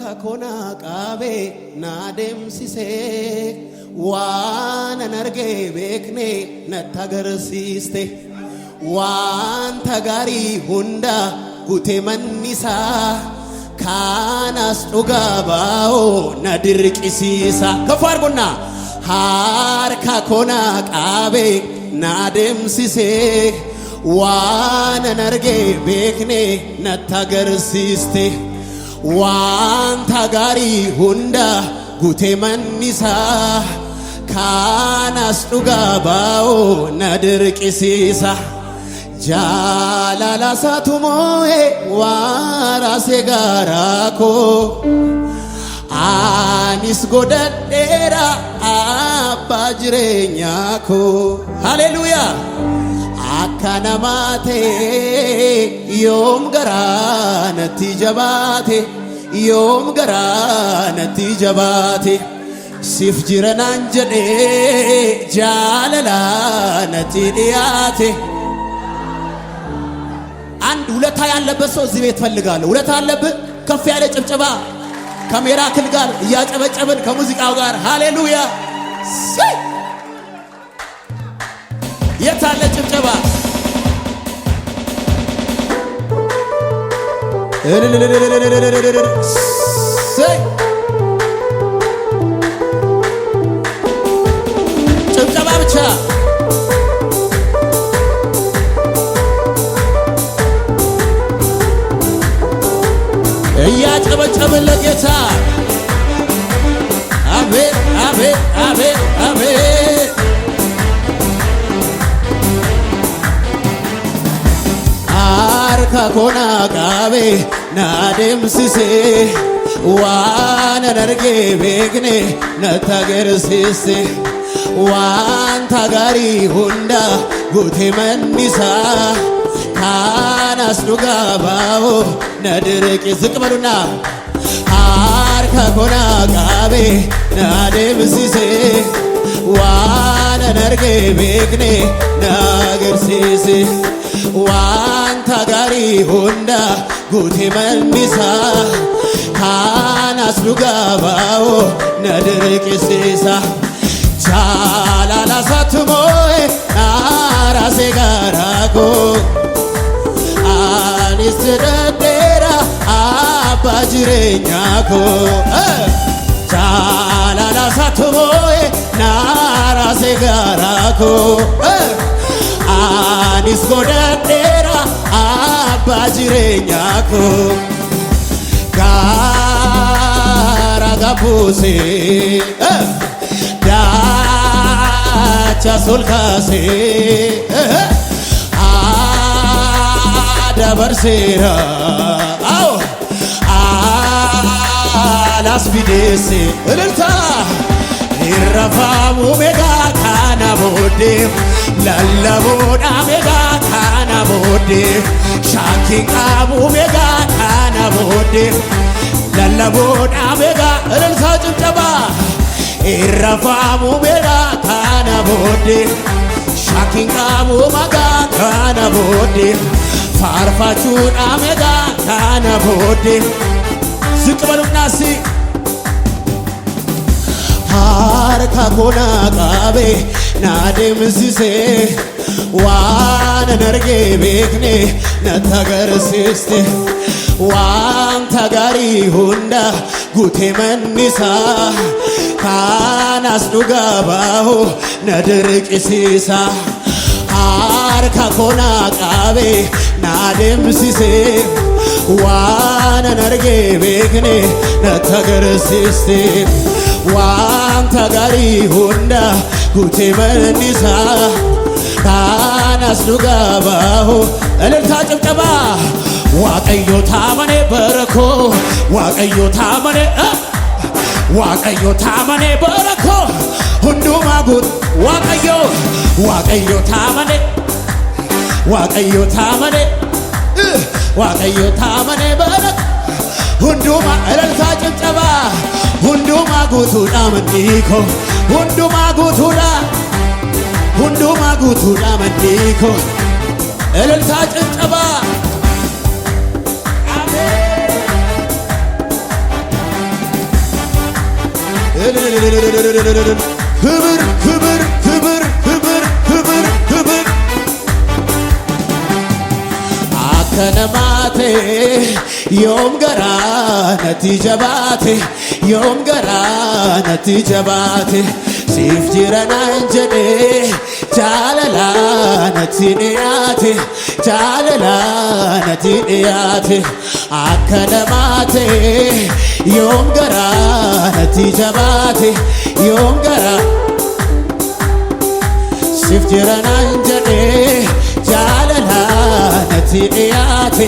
kakona qabe naademsise waan narge bekne natagarsiiste waan tagari hunda gute mannisa kanas dhuga baao nadirqisiisa kafarguna har kakona qabe naademsise waan narge bekne natagarsiiste waan tagari hunda gute mannisa kanas dhuga baao nadirqisiisa jalala satumoe warase garako anis godadera abba jireenyako hallelujah akkana mate yom garanati jabate yom garanati jabate sif jiranan jade jalala nati diyate አንድ ውለታ ያለበት ሰው እዚህ ቤት ፈልጋለሁ ውለታ ያለበት ከፍ ያለ ጭብጨባ ከሚራክል ጋር እያጨበጨብን ከሙዚቃው ጋር ሃሌሉያ የታለ ጭብጨባ ጭብጨባ ብቻ እያጨበጨብን ለጌታ አሜን አሜን አሜን አሜን አርካ ኮና ቃቤ ናደምስሴ ዋን ነርጌ ቤግኔ ነታገርሲሴ ዋን ታጋሪ ሁንዳ ጉቴ መኒሳ ካናስ ዱጋ ባኦ ነድርቂ ዝቅ በሉና አርካ ኮና ቃቤ ናደምስሴ ዋን ነርጌ ቤግኔ ናገርሲሴ ዋን ታጋሪ ሁንዳ ጉቴ መኒሳ ካናስ ዱጋ ባኦ ነድርቂሲሳ ጃላላ ሳትሞይ አራሴ ጋራጎ አኒስ ደደራ አባ ጅሬኛኮ ጃላላ ሳትሞይ ናራሴ ጋራኮ አኒስ ጎደደራ አባ ጅሬኛኮ ጋራ ጋቡሴ ዳቻ ሶልካሴ አዳበርሴራ አው አላስቢዴሴ እልልታ ይረፋሙ ሜጋ ካና ቦዴ ለለቦዳ ሜጋ ካና ቦዴ ሻኪቃሙ ሜጋ ካና ቦዴ ለለቦዳ ሜጋ እልልታ ጭብጨባ ይረፋሙ ሜጋ ካና ቦዴ ሻኪቃሙ ሜጋ ካና ቦዴ ፋርፋቹዳ ሜጋ ካና ቦዴ ዝቅ በሉና ሲ harka kona qabe naademsise waan narge bekne natagarsiiste waan tagari hunda gute mannisa kanas dhuga baao nadirqisiisa harka kona qabe naademsise waan narge bekne natagarsiiste waan tagari hunda gute mannisa kanas dhuga baao እልልታ ጭብጨባ ዋቀዮ ታመኔ በረኮ ዋቀዮ ታመኔ ዋቀዮ ታመኔ በረኮ ሁንዱማ ጉት ዋቀዮ ዋቀዮ ታመኔ ዋቀዮ ታመኔ ዋቀዮ ታመኔ በረኮ ሁንዱማ እልልታ ጭብጨባ ሁንዱማ ጉቱዳ መንዲኮ ሁንዱማ ጉቱዳ መንዲኮ እልልታ ጭብጨባ ክብር ክብር ክብር ክብር ክብር ክብር አከነማቴ ዮም ገራ ነቲ ጀባቴ ዮም ገራ ነቲ ጀባቴ ሲፍ ጅረና እንጀዴ ጃለላ ነቲ ንያቴ ጃለላ ነቲ ንያቴ አከነማቴ ዮም ገራ ነቲ ጀባቴ ዮም ገራ ሲፍ ጅረና እንጀዴ ጃለላ ነቲ ንያቴ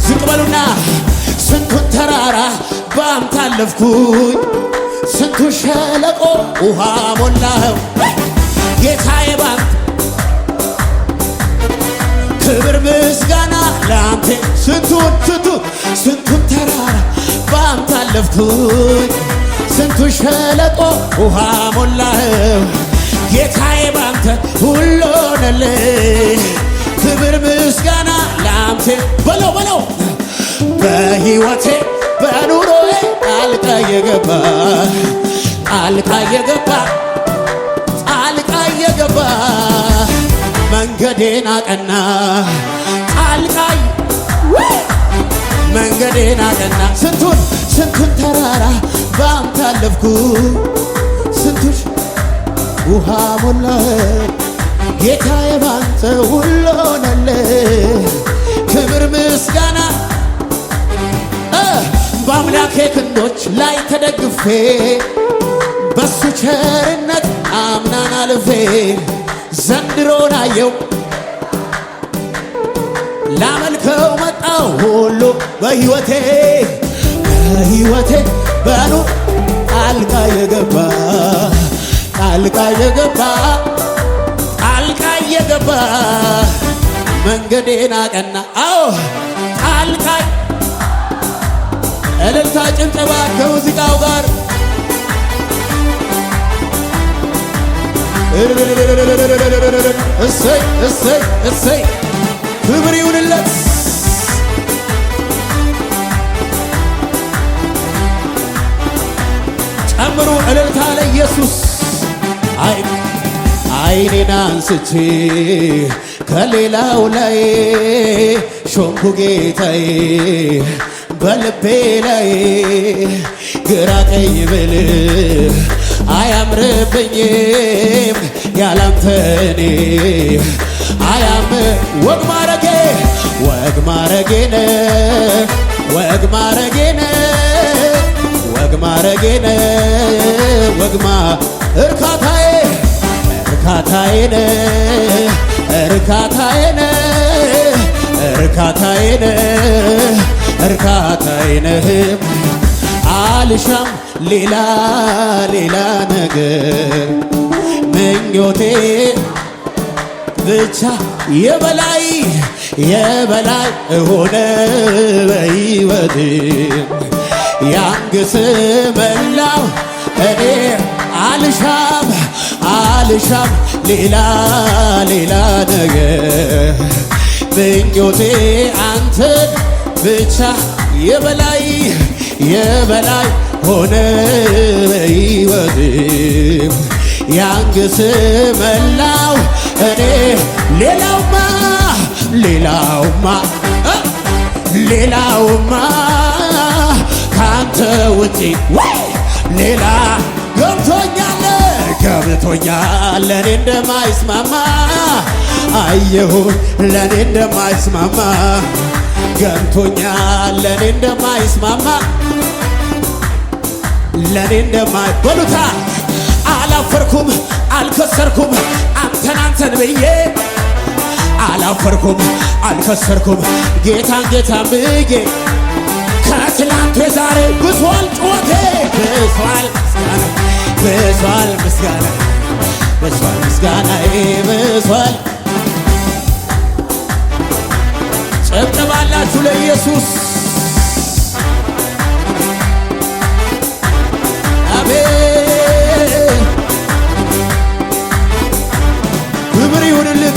ዝቅ በሉና ስንቱን ተራራ ባንተ አለፍኩኝ ስንቱ ሸለቆ ውሃ ሞላኸው ጌታዬ ባንተ ክብር ምስጋና ለአንተ ስንቱን ተራራ ባንተ አለፍኩኝ ስንቱ ሸለቆ ውሃ ሞላኸው ጌታዬ ባንተ ሁሉ ሆነልኝ ክብር ምስጋና ለአንተ በለው በለው በሕይወቴ በኑሮዬ ጣልቃ የገባ መንገዴን አቀና መንገዴን አቀና ስንቱን ተራራ ባንተ አለፍኩ ስንቱን ውሃ ሞላህ ጌታዬ ባንተ ሁሉ ሆነልህ ክብር ምስጋና በአምላኬ ክንዶች ላይ ተደግፌ በሱ ቸርነት አምናን አልፌ ዘንድሮን አየው ላመልከው መጣው ሁሉ በሕይወቴ በኑ ጣልቃ የገባ መንገዴን አቀና አዎ ጣልቃ እልልታ ጭብጨባ ከሙዚቃው ጋር እሰይ እሰይ እሰይ ክብር ይሁንለት ጨምሩ እልልታ ለኢየሱስ አይኔን አንስቼ ከሌላው ላይ ሾምኩ ጌታዬ በልቤ ላይ ግራ ቀኝ ብል አያምርብኝም ያላንተ እኔ ወግ እርካታዬነህም አልሻም ሌላ ነገር ምኞቴ ብቻ የበላይ ሆነ በሕይወቴ ያንግስ መላው እኔ አልሻም ሌላ ነገር ምኞቴ አንተን ብቻ የበላይ ሆነ በሕይወቴ ያንግስ መላው እኔ ሌላውማ ካንተ ውጪ ሌላ ገብቶኛል ለኔ እንደማይስማማ አየሁን ለኔ እንደማይስማማ ገብቶኛል ለኔ እንደማይስማማ በሉታ አላፈርኩም አልከሰርኩም አንተን ብዬ አላፈርኩም አልከሰርኩም ጌታን ብዬ ከትላንቱ ዛሬ ብሷል ጩኸቴ ብሷል ምስጋናዬ ብሷል ጨብጨባላችሁ ለኢየሱስ አሜን ክብር ይሁንልህ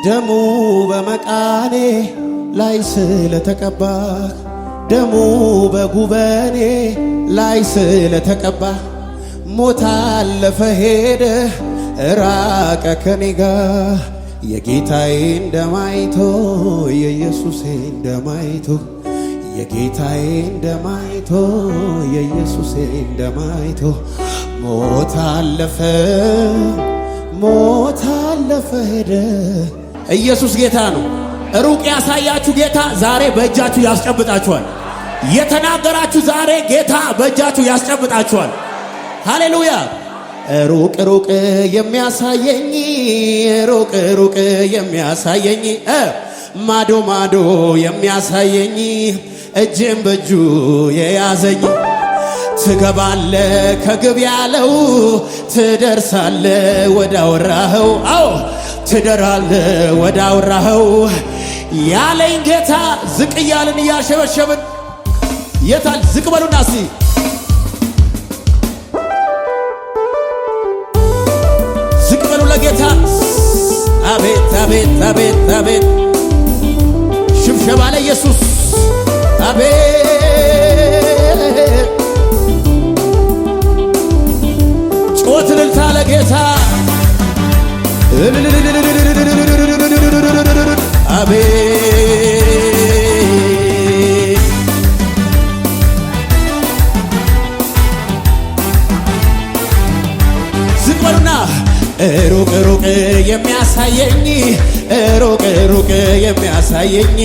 ደሙ በመቃኔ ላይ ስለተቀባ ደሙ በጉበኔ ላይ ስለተቀባ ሞት አለፈ ሄደ ራቀ ከኔ ጋር የጌታዬን ደም አይቶ የኢየሱሴን ደም አይቶ የጌታዬን ደም አይቶ የኢየሱሴን ደም አይቶ ሞት አለፈ ሄደ። ኢየሱስ ጌታ ነው። ሩቅ ያሳያችሁ ጌታ ዛሬ በእጃችሁ ያስጨብጣችኋል። የተናገራችሁ ዛሬ ጌታ በእጃችሁ ያስጨብጣችኋል። ሃሌሉያ። ሩቅ ሩቅ የሚያሳየኝ ሩቅ የሚያሳየኝ ማዶ ማዶ የሚያሳየኝ እጅም በእጁ የያዘኝ ትገባለ ከግብ ያለው ትደርሳለ ወዳወራኸው አዎ ትደራለ ወዳወራኸው ያለኝ ጌታ ዝቅ እያልን እያሸበሸብን የታል ዝቅ በሉና እስቲ ዝቅ በሉ ለጌታ አቤት አቤት አቤት አቤት ሽብሸባ ለኢየሱስ አቤት ጮት እልልታ ለጌታ አቤት ዝቅ በሉና ሩቅ የሚያሳየኝ ሩቅ የሚያሳየኝ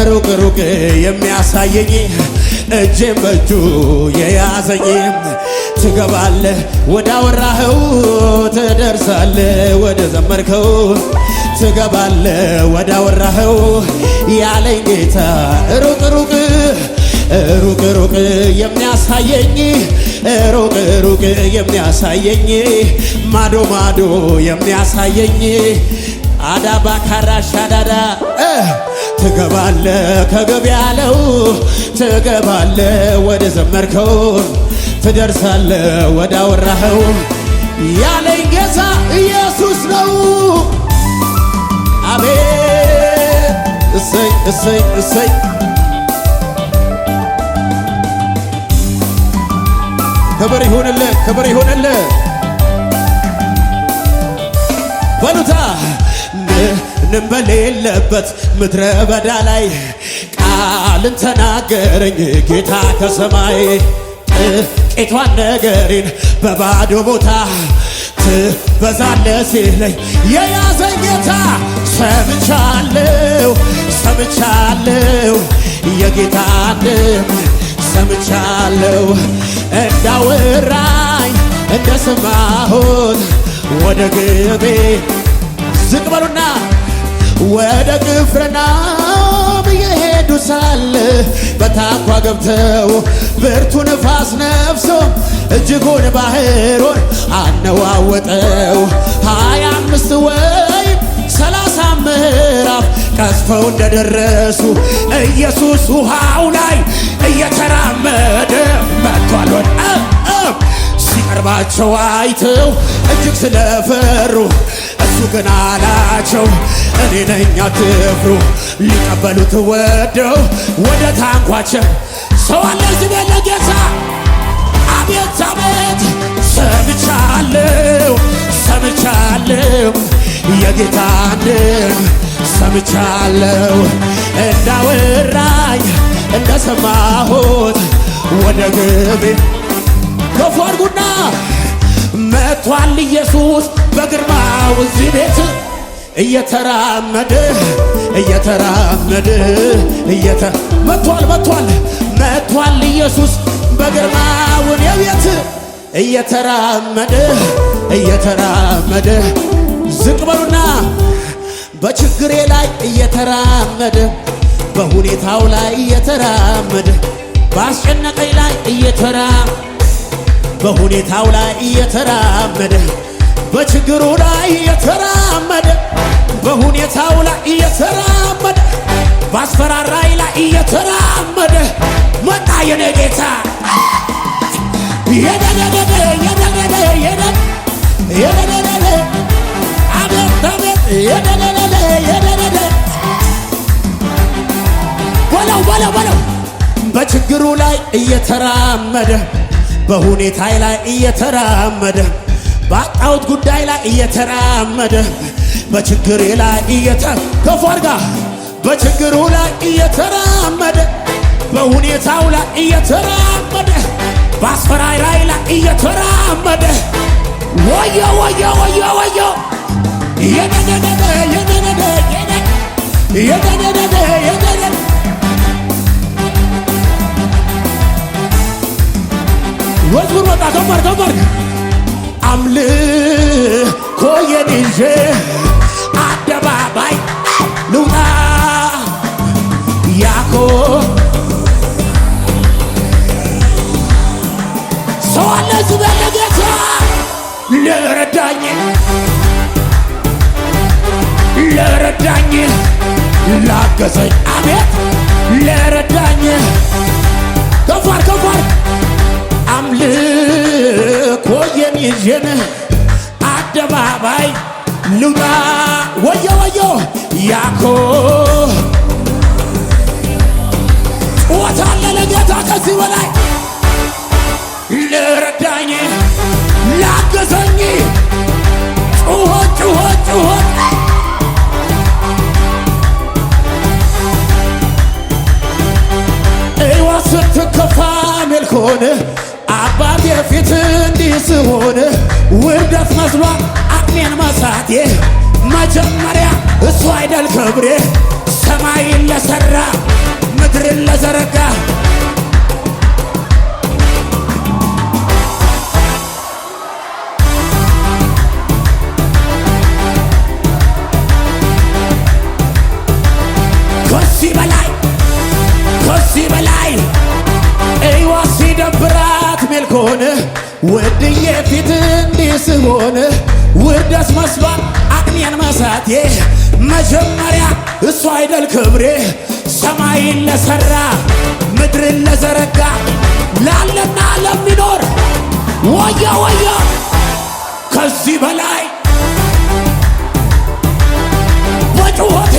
ሩቅ የሚያሳየኝ እጄም በእጁ የያዘኝ ትገባለ ወዳወራኸው ትደርሳለ ወደ ዘመርከው ትገባለ ወዳወራኸው ያለኝ ጌታ ሩቅ የሚያሳየኝ ሩቅ የሚያሳየኝ ማዶ ማዶ የሚያሳየኝ አዳባ ካራሻዳዳ ትገባለ ከገብ ያለው ትገባለ ወደ ዘመርከው ትደርሳለ ወዳወራኸው ያለኝ ጌታ ኢየሱስ ነው። አቤት እሰይ እሰይ እሰይ ክብር ይሁንልህ ክብር ይሁንልህ በሉታ ምንም በሌለበት ምድረ በዳ ላይ ቃልን ተናገረኝ ጌታ ከሰማይ ጥቂቷን ነገሬን በባዶ ቦታ ትበዛለህ ሲለኝ የያዘኝ ጌታ ሰምቻለሁ የጌታን ድምፅ ሰምቻለሁ እንዳወራኝ እንደሰማሁት ወደ ግቤ ዝቅ በሉና ወደ ቅፍርናሆም እየሄዱ ሳለ በታንኳ ገብተው ብርቱ ንፋስ ነፍሶ እጅጉን ባህሩን አነዋወጠው 25 ወይም 30 ምዕራፍ ቀዝፈው እንደደረሱ ኢየሱስ ውሃው ላይ እየተራመደ መጥቷል። ሲቀርባቸው አይተው እጅግ ስለፈሩ እሱ ግን አላቸው እኔ ነኝ አትፍሩ። ሊቀበሉት ወደው ወደ ታንኳቸው ሰው አለ እዚህ ቤት ለጌታ አቤት አቤት ሰምቻለሁ የጌታን ድምፅ ሰምቻለሁ እንዳወራኝ እንደሰማሁት ወደ ግቤ ከፍ አድርጉና መጥቷል ኢየሱስ በግርማው እዚህ ቤት እየተራመደ መጥቷል ኢየሱስ በግርማው የቤት እየተራመደ ዝቅ በሉና በችግሬ ላይ እየተራመደ በሁኔታው ላይ እየተራመደ ባስጨነቀኝ ላይ በሁኔታው ላይ እየተራመደ በችግሩ ላይ እየተራመደ በሁኔታው ላይ እየተራመደ ባስፈራራይ ላይ እየተራመደ መጣ የኔ ጌታ በለው በችግሩ ላይ እየተራመደ በሁኔታዬ ላይ እየተራመደ ባጣሁት ጉዳይ ላይ እየተራመደ በችግሬ ላይ ከፎርጋ በችግሩ ላይ እየተራመደ በሁኔታው ላይ እየተራመደ በአስፈራራይ ላይ እየተራመደ ወዮ ወዮ ወዮ ወዮ የነነነ ወዝሙር ወጣ ከመር አምልኮዬን ይዤ አደባባይ ልውጣ ያኮ ሰው አለ እዚህ በለጌታ ለረዳኝ ላገዘኝ አቤት ለረዳኝ ከፋር አምልኮዬን ይዤን አደባባይ ልውጣ ወዮ ወዮ ያኮ ጩኸት አለ ለጌታ ከዚህ በላይ ለረዳኝ ላገዘኝ ጩኸት እዋ ስትከፋ ሜልኮን አባቴ ፊት እንዲህ ስሆን ውርደት መስሏ አቅሜን መሳቴ መጀመሪያ እሱ አይደል ክብሬ ሰማይን ለሠራ ምድርን ለዘረጋ ከዚህ በላይ እይዋ ሲደብራት ሜልኮን ውድዬ ፊት እንዲህ ስሆን ውርደት መስሏት አቅሜን መሳቴ መጀመሪያ እሱ አይደል ክብሬ ሰማይን ለሠራ ምድርን ለዘረጋ ላለና ለሚኖር ወዮ ወዮ ከዚህ በላይ በጩኸቴ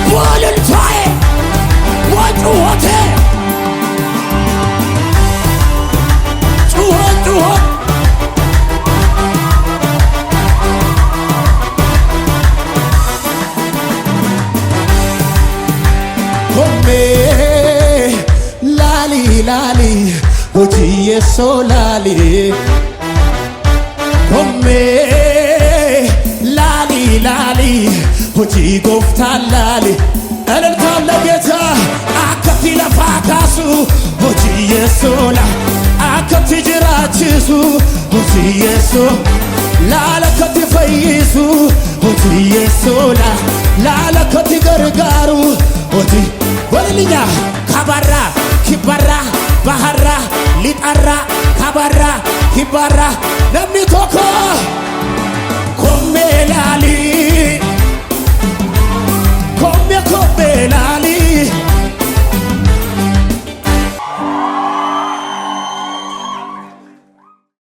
በእልልታዬ በጩኸቴ ጩኸት ኮሜ ላሊ ሆጂዬ ሶላሊ ኮሜ ላሊ ሆጂ ጎፍታላሊ እልልታ ለጌታ አከቲ ለፋካሱ ሆጂዬ ሶላ አከቲ ጅራችሱ ሆጂዬ ሶ ላለከቲ ፈይሱ ሆጂዬ ሶላ ላለከቲ ገርጋሩ ሆጂ ወልልኛ ካባራ ኪባራ ባህራ ሊጣራ ካባራ ኪባራ ለሚቶኮ